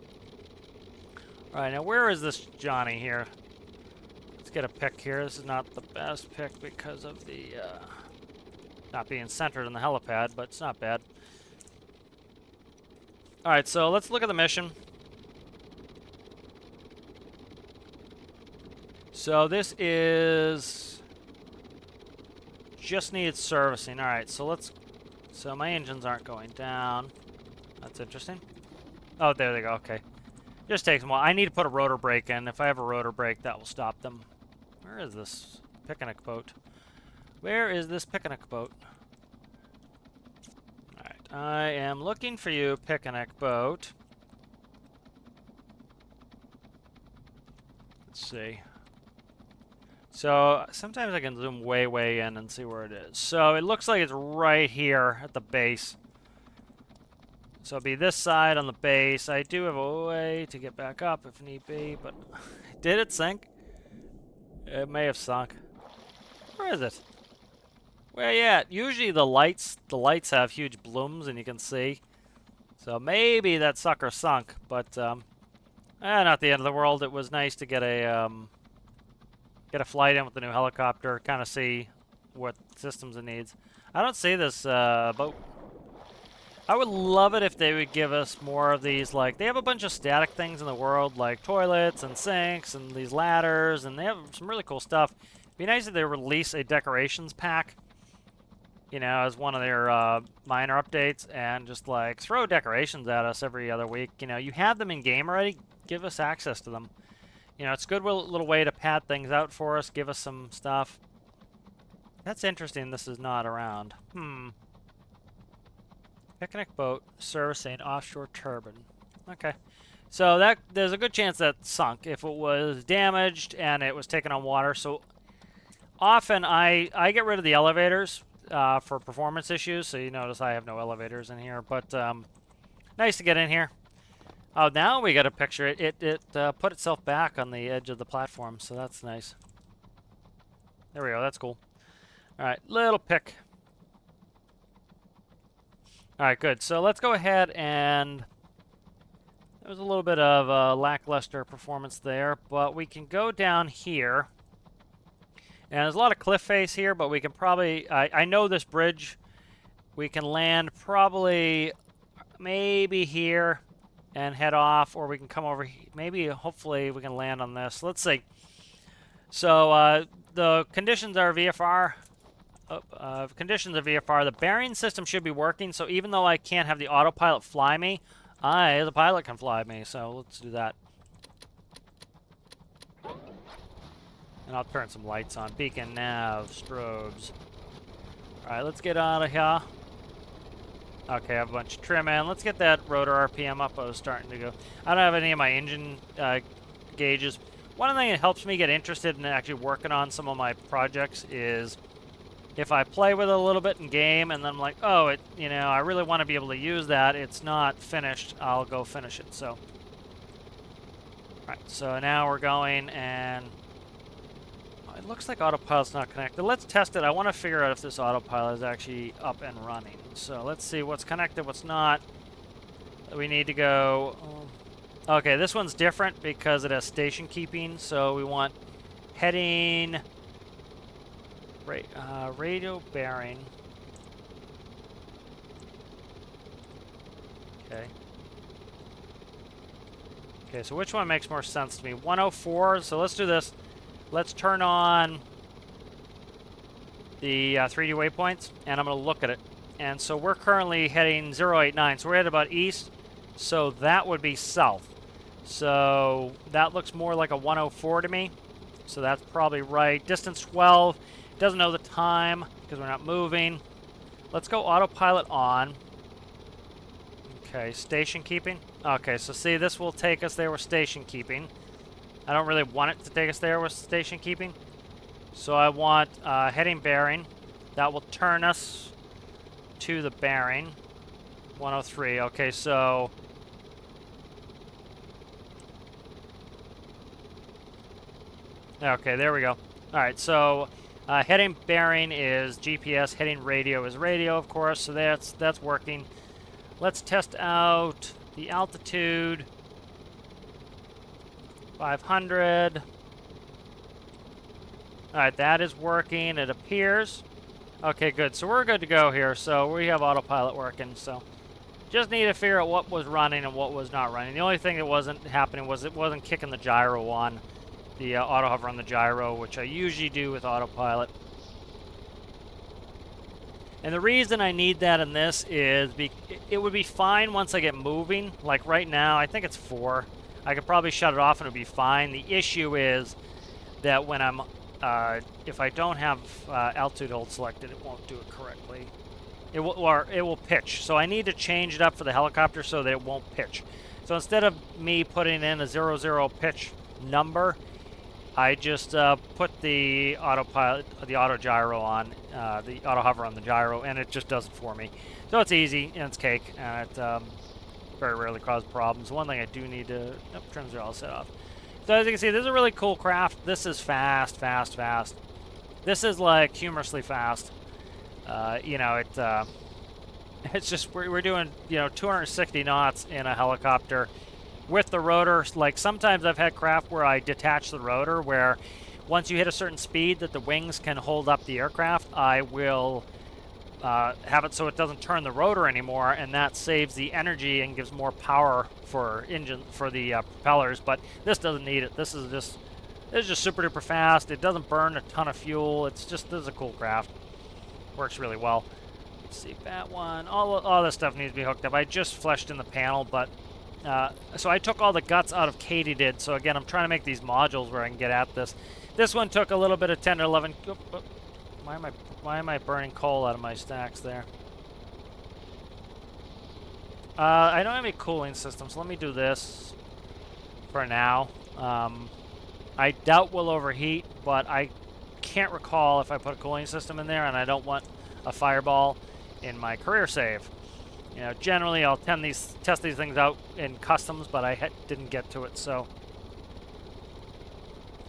A: All right, now where is this Johnny here? Let's get a pick here. This is not the best pick because of the not being centered in the helipad, but it's not bad. All right, so let's look at the mission. So this is just needs servicing. All right, so let's... So my engines aren't going down. That's interesting. Oh, there they go. Okay. Just takes them a while. I need to put a rotor brake in. If I have a rotor brake, that will stop them. Where is this picnic boat? Where is this picnic boat? All right. I am looking for you, picnic boat. Let's see. So sometimes I can zoom way, way in and see where it is. So it looks like it's right here at the base. So it'll be this side on the base. I do have a way to get back up if need be, but did it sink? It may have sunk. Where is it? Where you at? Usually the lights have huge blooms and you can see. So maybe that sucker sunk, but not the end of the world. It was nice to get a flight in with the new helicopter, kind of see what systems it needs. I don't see this boat. I would love it if they would give us more of these, like, they have a bunch of static things in the world, like toilets and sinks and these ladders, and they have some really cool stuff. It'd be nice if they release a decorations pack, you know, as one of their minor updates, and just, like, throw decorations at us every other week. You know, you have them in game already, give us access to them. You know, it's a good little way to pad things out for us, give us some stuff. That's interesting this is not around. Picnic boat servicing offshore turbine. Okay. So that there's a good chance that sunk if it was damaged and it was taken on water. So often I get rid of the elevators for performance issues. So you notice I have no elevators in here. But nice to get in here. Oh, now we got a picture. It put itself back on the edge of the platform. So that's nice. There we go. That's cool. All right. Little pick. All right, good. So let's go ahead and... There was a little bit of lackluster performance there, but we can go down here. And there's a lot of cliff face here, but we can probably... I know this bridge. We can land probably maybe here and head off, or we can come over... Maybe, hopefully, we can land on this. Let's see. So the conditions are VFR... conditions of VFR, the bearing system should be working, so even though I can't have the autopilot fly me, I, as a pilot, can fly me, so let's do that. And I'll turn some lights on. Beacon, nav, strobes. Alright, let's get out of here. Okay, I have a bunch of trim in. Let's get that rotor RPM up. I was starting to go. I don't have any of my engine gauges. One thing that helps me get interested in actually working on some of my projects is... If I play with it a little bit in game and then I'm like, oh, you know, I really want to be able to use that. It's not finished. I'll go finish it. So, all right. So now we're going and it looks like autopilot's not connected. Let's test it. I want to figure out if this autopilot is actually up and running. So let's see what's connected, what's not. We need to go. Okay, this one's different because it has station keeping. So we want heading. Radio bearing. Okay. Okay, so which one makes more sense to me? 104, so let's do this. Let's turn on the 3D waypoints, and I'm going to look at it. And so we're currently heading 089, so we're headed about east, so that would be south. So that looks more like a 104 to me, so that's probably right. Distance 12. Doesn't know the time because we're not moving. Let's go autopilot on. Okay, station keeping. Okay, so see, this will take us there with station keeping. I don't really want it to take us there with station keeping. So I want heading bearing. That will turn us to the bearing. 103. Okay, so... Okay, there we go. All right, so... heading bearing is GPS, heading radio is radio, of course, so that's working. Let's test out the altitude. 500. Alright, that is working, it appears. Okay, good. So we're good to go here. So we have autopilot working, so just need to figure out what was running and what was not running. The only thing that wasn't happening was it wasn't kicking the gyro on. The auto hover on the gyro, which I usually do with autopilot. And the reason I need that in this is it would be fine once I get moving. Like right now, I think it's 4. I could probably shut it off and it would be fine. The issue is that when I'm, if I don't have altitude hold selected, it won't do it correctly. It will pitch. So I need to change it up for the helicopter so that it won't pitch. So instead of me putting in a 0 pitch number, I just put the autopilot, the auto gyro on, the auto hover on the gyro, and it just does it for me. So it's easy and it's cake, and it very rarely causes problems. One thing I do need to, trims are all set off. So as you can see, this is a really cool craft. This is fast, fast, fast. This is like humorously fast. You know, it's just we're doing 260 knots in a helicopter with the rotor. Like sometimes I've had craft where I detach the rotor, where once you hit a certain speed that the wings can hold up the aircraft, I will have it so it doesn't turn the rotor anymore, and that saves the energy and gives more power for the propellers. But this doesn't need it. This is just super duper fast. It doesn't burn a ton of fuel. This is a cool craft. Works really well. Let's see, bat one. All this stuff needs to be hooked up. I just fleshed in the panel, but so I took all the guts out of Katydid. So again, I'm trying to make these modules where I can get at this. This one took a little bit of 10 to 11. Why am I burning coal out of my stacks there? I don't have any cooling systems. So let me do this for now. I doubt we'll overheat, but I can't recall if I put a cooling system in there, and I don't want a fireball in my career save. You know, generally I'll test these things out in customs, but I didn't get to it, so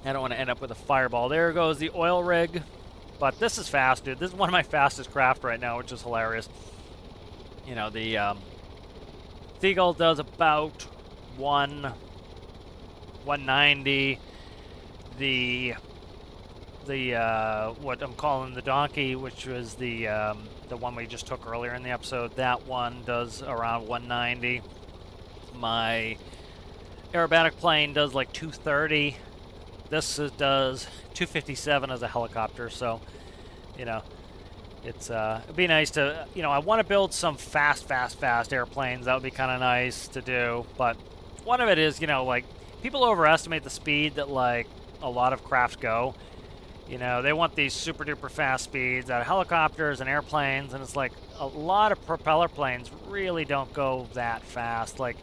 A: I don't want to end up with a fireball. There goes the oil rig. But this is fast, dude. This is one of my fastest craft right now, which is hilarious. You know, the Seagull does about 190. The what I'm calling the Donkey, which was the one we just took earlier in the episode, that one does around 190. My aerobatic plane does like 230. This does 257 as a helicopter, so, you know, it'd be nice to, I want to build some fast airplanes. That would be kind of nice to do, but one of it is, like, people overestimate the speed that, like, a lot of crafts go. They want these super duper fast speeds out of helicopters and airplanes, and it's like a lot of propeller planes really don't go that fast. Like,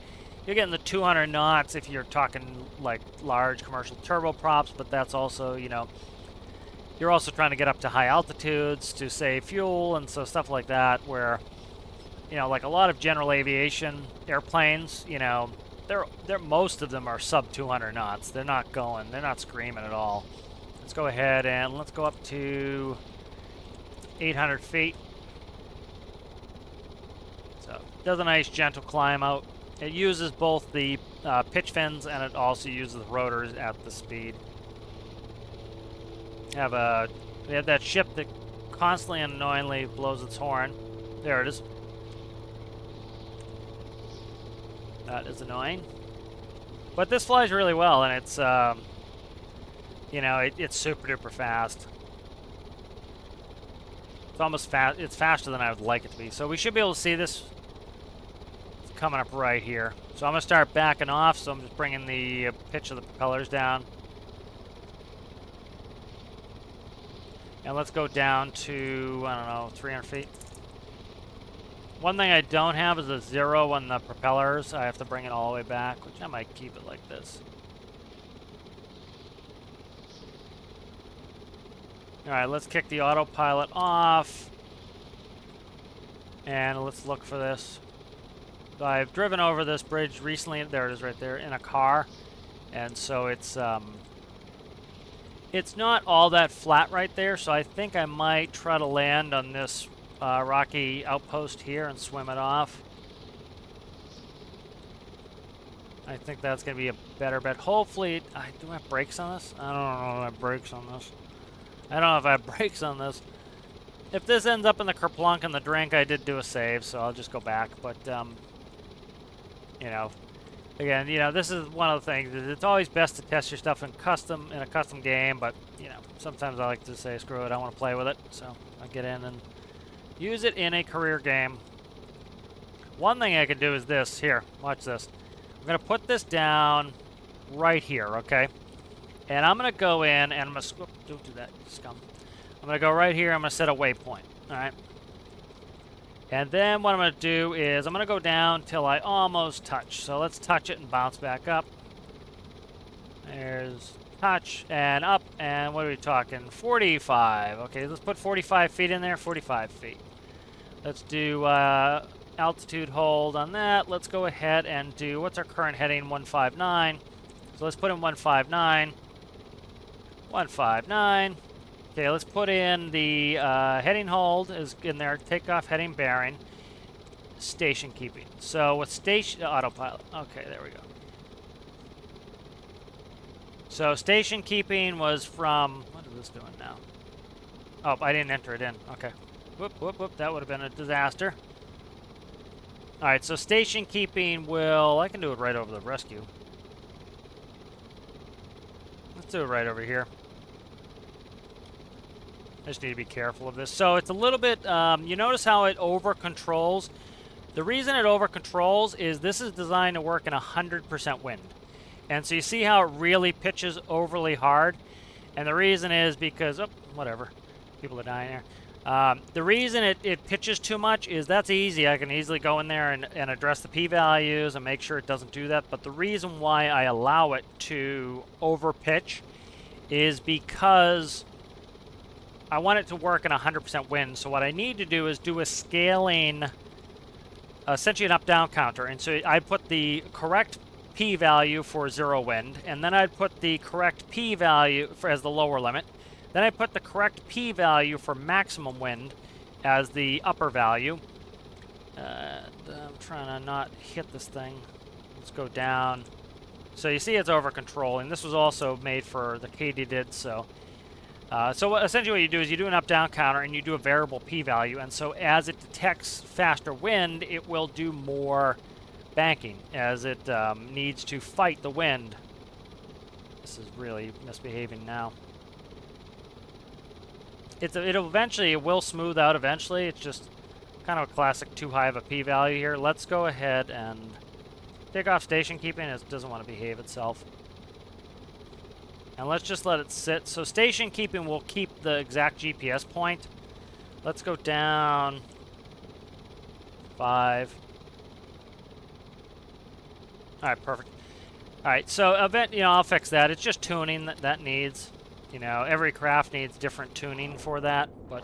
A: you're getting the 200 knots if you're talking like large commercial turboprops, but that's also, you're also trying to get up to high altitudes to save fuel, and so stuff like that where, like a lot of general aviation airplanes, they're most of them are sub 200 knots. They're not screaming at all. Let's go ahead and let's go up to 800 feet. So it does a nice gentle climb out. It uses both the pitch fins and it also uses rotors at the speed. We have that ship that constantly and annoyingly blows its horn. There it is. That is annoying. But this flies really well, and it's it's super duper fast. It's almost fast. It's faster than I would like it to be. So we should be able to see this coming up right here. So I'm going to start backing off, so I'm just bringing the pitch of the propellers down. And let's go down to, I don't know, 300 feet. One thing I don't have is a 0 on the propellers. I have to bring it all the way back, which I might keep it like this. Alright, let's kick the autopilot off. And let's look for this. So I've driven over this bridge recently. There it is right there in a car. And so it's not all that flat right there. So I think I might try to land on this rocky outpost here and swim it off. I think that's going to be a better bet. Hopefully, do I have brakes on this? I don't know if I have brakes on this. I don't know if I have brakes on this. If this ends up in the kerplunk and the drink, I did do a save, so I'll just go back. But, again, this is one of the things. It's always best to test your stuff in a custom game, but, sometimes I like to say, screw it, I want to play with it. So I get in and Use it in a career game. One thing I could do is this. Here, watch this. I'm going to put this down right here, okay? And I'm going to go in and I'm going to... Don't do that, scum. I'm going to go right here. I'm going to set a waypoint, all right? And then what I'm going to do is I'm going to go down till I almost touch. So let's touch it and bounce back up. There's touch and up. And what are we talking? 45. Okay, let's put 45 feet in there. 45 feet. Let's do altitude hold on that. Let's go ahead and do, what's our current heading? 159. So let's put in 159. 159. Okay, let's put in the heading hold is in there. Takeoff heading bearing. Station keeping. So with station autopilot. Okay, there we go. So station keeping was from, what is this doing now? Oh, I didn't enter it in. Okay. Whoop, whoop, whoop. That would have been a disaster. All right, so station keeping will, I can do it right over the rescue. Let's do it right over here. I just need to be careful of this. So it's a little bit, you notice how it over controls. The reason it over controls is this is designed to work in 100% wind. And so you see how it really pitches overly hard. And the reason is because, oh, whatever, people are dying there. The reason it pitches too much is that's easy. I can easily go in there and address the p-values and make sure it doesn't do that. But the reason why I allow it to over pitch is because I want it to work in 100% wind. So what I need to do is do a scaling, essentially an up-down counter. And so I put the correct p-value for 0 wind, and then I'd put the correct p-value as the lower limit. Then I put the correct p-value for maximum wind as the upper value. I'm trying to not hit this thing. Let's go down. So you see it's over controlling. This was also made for the katydid, so... essentially what you do is you do an up-down counter and you do a variable p-value, and so as it detects faster wind, it will do more banking as it needs to fight the wind. This is really misbehaving now. It will smooth out eventually. It's just kind of a classic too high of a p-value here. Let's go ahead and take off station keeping. It doesn't want to behave itself. And let's just let it sit. So station keeping will keep the exact GPS point. Let's go down 5. All right, perfect. All right, so I'll fix that. It's just tuning that needs. Every craft needs different tuning for that. But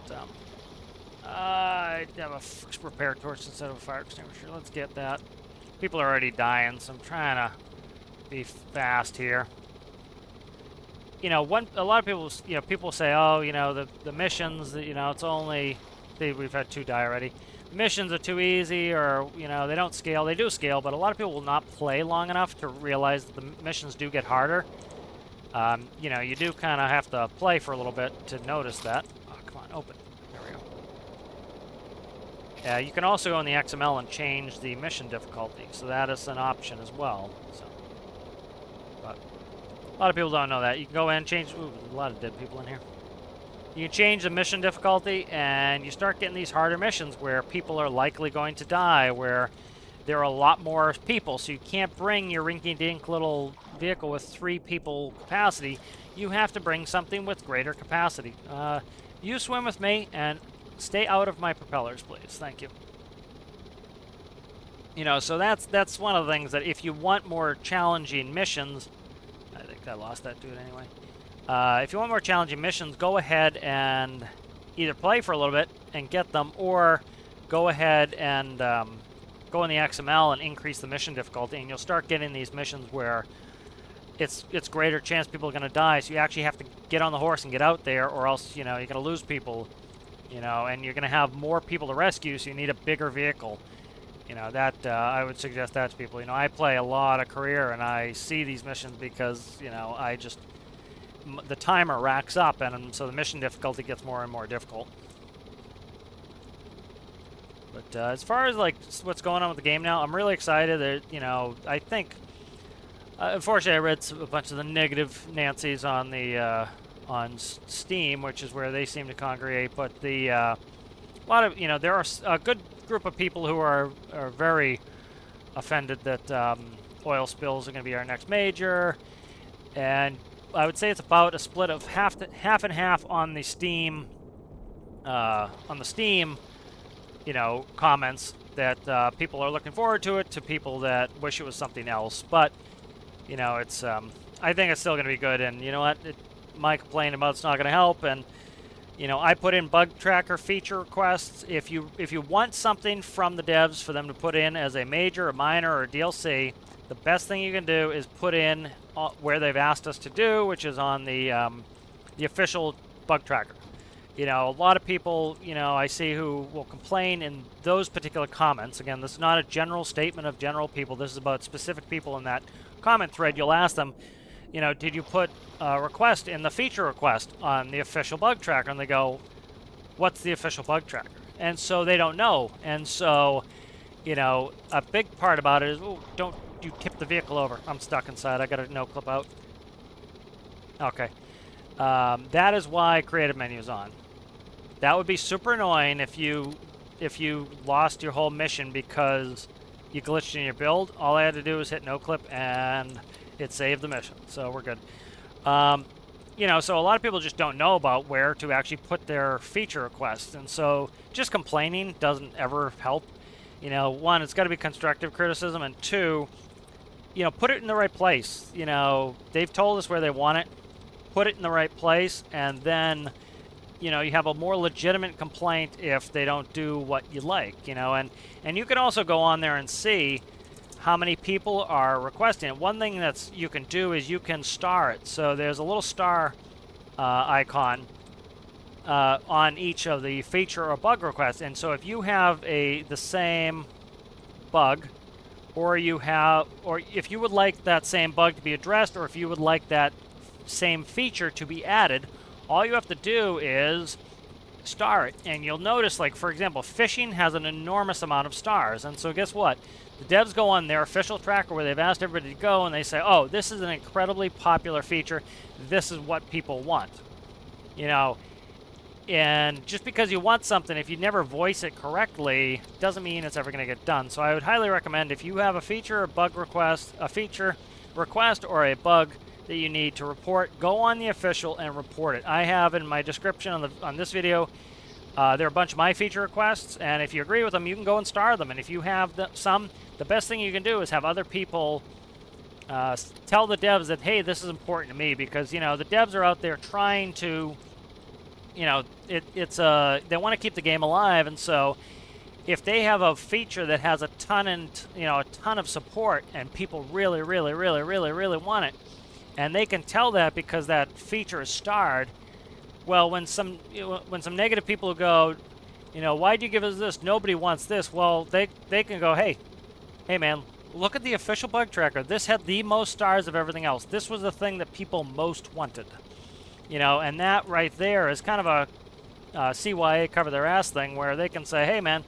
A: I have a repair torch instead of a fire extinguisher. Let's get that. People are already dying, so I'm trying to be fast here. A lot of people, people say, oh, the missions, it's only, we've had 2 die already. The missions are too easy, or, they don't scale. They do scale, but a lot of people will not play long enough to realize that the missions do get harder. You do kind of have to play for a little bit to notice that. Oh, come on, open. There we go. Yeah, you can also go in the XML and change the mission difficulty, so that is an option as well. So, but a lot of people don't know that. You can go in and change... Ooh, there's a lot of dead people in here. You can change the mission difficulty, and you start getting these harder missions where people are likely going to die, where there are a lot more people, so you can't bring your rinky-dink little vehicle with 3 people capacity. You have to bring something with greater capacity. You swim with me, and stay out of my propellers, please. Thank you. So that's one of the things that if you want more challenging missions... I think I lost that dude anyway. If you want more challenging missions, go ahead and either play for a little bit and get them, or go ahead and go in the XML and increase the mission difficulty, and you'll start getting these missions where it's greater chance people are going to die, so you actually have to get on the horse and get out there, or else, you're going to lose people, and you're going to have more people to rescue, so you need a bigger vehicle. I would suggest that to people. I play a lot of career, and I see these missions because, the timer racks up, and so the mission difficulty gets more and more difficult. But as far as what's going on with the game now, I'm really excited. That I think, unfortunately, I read a bunch of the negative Nancy's on the on Steam, which is where they seem to congregate. But a lot of, there are a good group of people who are very offended that oil spills are going to be our next major, and I would say it's about a split of half and half on the Steam, comments that people are looking forward to it, to people that wish it was something else. But it's I think it's still going to be good, and you know what, my complaining about it's not going to help. And I put in bug tracker feature requests. If you want something from the devs for them to put in as a major, a minor, or a DLC, the best thing you can do is put in where they've asked us to do, which is on the official bug tracker. A lot of people, I see who will complain in those particular comments. Again, this is not a general statement of general people. This is about specific people in that comment thread. You'll ask them, did you put a request in the feature request on the official bug tracker? And they go, what's the official bug tracker? And so they don't know. And so, a big part about it is, oh, don't you tip the vehicle over. I'm stuck inside. I got a no clip out. Okay. That is why creative menu is on. That would be super annoying if you lost your whole mission because you glitched in your build. All I had to do was hit no clip and it saved the mission, so we're good. So a lot of people just don't know about where to actually put their feature requests, and so just complaining doesn't ever help. One, it's got to be constructive criticism, and two, put it in the right place. They've told us where they want it. Put it in the right place, and then you have a more legitimate complaint if they don't do what you like. And you can also go on there and see how many people are requesting it. One thing that's you can do is you can star it. So there's a little star icon on each of the feature or bug requests. And so if you have the same bug, or if you would like that same bug to be addressed, or if you would like that same feature to be added, all you have to do is star it. And you'll notice, like, for example, fishing has an enormous amount of stars. And so guess what? The devs go on their official tracker where they've asked everybody to go, and they say, oh, this is an incredibly popular feature. This is what people want. And just because you want something, if you never voice it correctly, doesn't mean it's ever going to get done. So I would highly recommend, if you have a feature, a bug request, a feature request, or a bug that you need to report, go on the official and report it. I have in my description on this video, there are a bunch of my feature requests, and if you agree with them, you can go and star them. And if you have some, the best thing you can do is have other people tell the devs that, hey, this is important to me, because the devs are out there trying to, they want to keep the game alive, and so if they have a feature that has a ton of support, and people really, really, really, really, really want it, and they can tell that because that feature is starred. Well, when some negative people go, why'd you give us this? Nobody wants this. Well, they can go, hey man, look at the official bug tracker. This had the most stars of everything else. This was the thing that people most wanted. And that right there is kind of a CYA cover their ass thing, where they can say, hey man,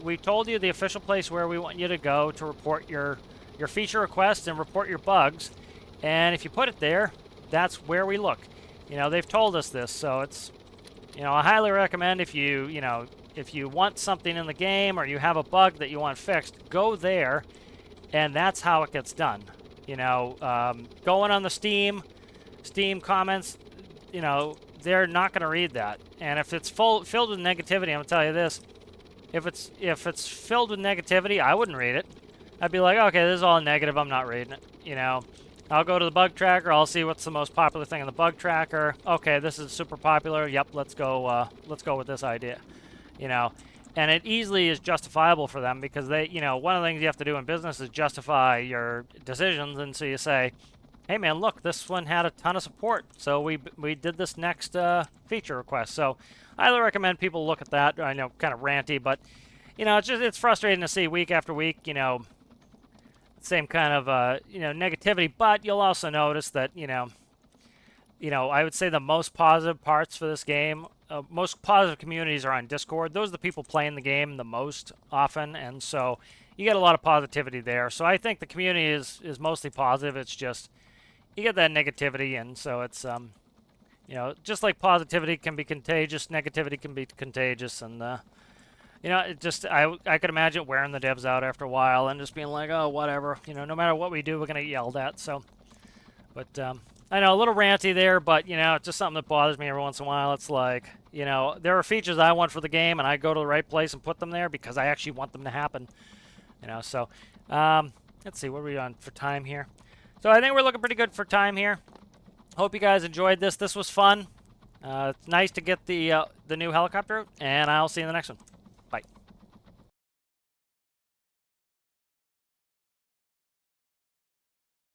A: we told you the official place where we want you to go to report your feature requests and report your bugs. And if you put it there, that's where we look. They've told us this, so it's, I highly recommend if you want something in the game or you have a bug that you want fixed, go there, and that's how it gets done. Going on the Steam comments, they're not going to read that. And if it's filled with negativity, I'm going to tell you this, if it's filled with negativity, I wouldn't read it. I'd be like, okay, this is all negative, I'm not reading it, I'll go to the bug tracker. I'll see what's the most popular thing in the bug tracker. Okay, this is super popular. Yep, let's go with this idea. And it easily is justifiable for them, because they, one of the things you have to do in business is justify your decisions. And so you say, hey man, look, this one had a ton of support, so we did this next feature request. So I highly recommend people look at that. I know, kind of ranty, but it's frustrating to see week after week, same kind of negativity. But you'll also notice that I would say the most positive parts for this game, most positive communities are on Discord. Those are the people playing the game the most often, and so you get a lot of positivity there. So I think the community is mostly positive. It's just you get that negativity, and so it's You know, just like positivity can be contagious, negativity can be contagious, and you know, it just I could imagine wearing the devs out after a while and just being like, oh, whatever. You know, no matter what we do, we're gonna get yelled at. So, but I know a little ranty there, but you know, it's just something that bothers me every once in a while. It's like, you know, there are features I want for the game, and I go to the right place and put them there because I actually want them to happen. You know, so let's see, what are we on for time here? So I think we're looking pretty good for time here. Hope you guys enjoyed this. This was fun. It's nice to get the new helicopter, and I'll see you in the next one.